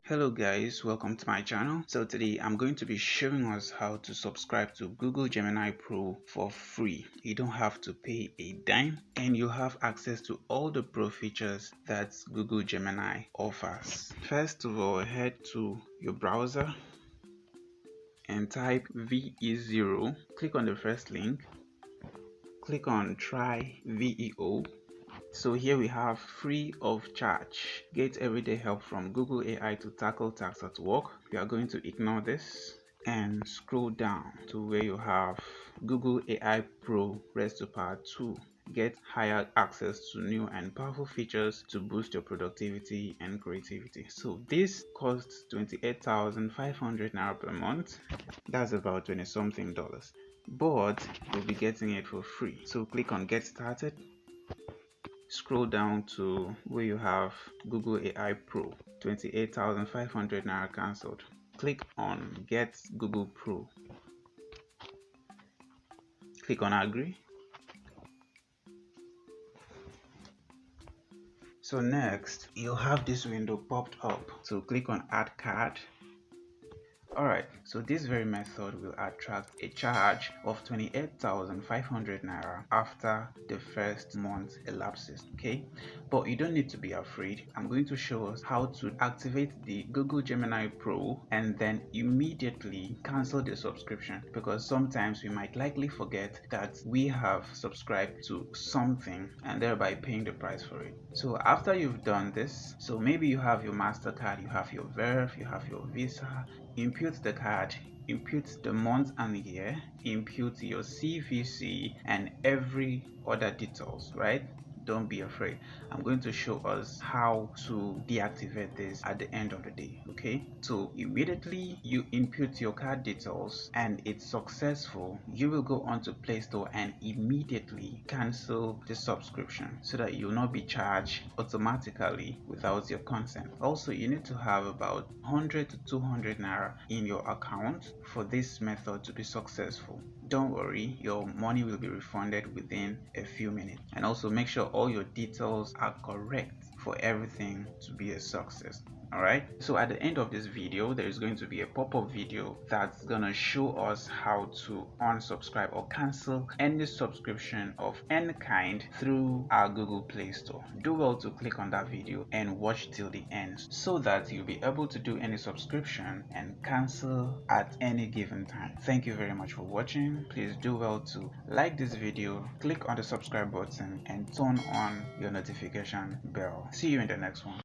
Hello guys, welcome to my channel. So today I'm going to be showing us how to subscribe to Google Gemini Pro for free. You don't have to pay a dime and you have access to all the pro features that Google Gemini offers. First of all, head to your browser and type VE0. Click on the first link. Click on try VEO. So here we have free of charge. Get everyday help from Google AI to tackle tasks at work. We are going to ignore this and scroll down to where you have Google AI Pro Rest to Power 2. Get higher access to new and powerful features to boost your productivity and creativity. So this costs 28,500 naira per month. That's about 20 something dollars. But you'll be getting it for free. So click on get started. Scroll down to where you have Google AI Pro, 28,500 naira cancelled. Click on Get Google Pro. Click on Agree. So next, you'll have this window popped up. So click on Add Card. Alright, so this very method will attract a charge of 28,500 naira after the first month elapses, okay? But you don't need to be afraid. I'm going to show us how to activate the Google Gemini Pro and then immediately cancel the subscription, because sometimes we might likely forget that we have subscribed to something and thereby paying the price for it. So after you've done this, so maybe you have your MasterCard, you have your Verve, you have your Visa, input the card, input the month and year, input your CVC and every other details, right? Don't be afraid. I'm going to show us how to deactivate this at the end of the day. Okay, so immediately you input your card details and it's successful, you will go onto Play Store and immediately cancel the subscription so that you will not be charged automatically without your consent. Also, you need to have about 100 to 200 naira in your account for this method to be successful. Don't worry, your money will be refunded within a few minutes. And also make sure all your details are correct for everything to be a success. Alright, so at the end of this video there is going to be a pop-up video that's gonna show us how to unsubscribe or cancel any subscription of any kind through our Google Play Store. Do well to click on that video and watch till the end so that you'll be able to do any subscription and cancel at any given time. Thank you very much for watching. Please do well to like this video, click on the subscribe button and turn on your notification bell. See you in the next one.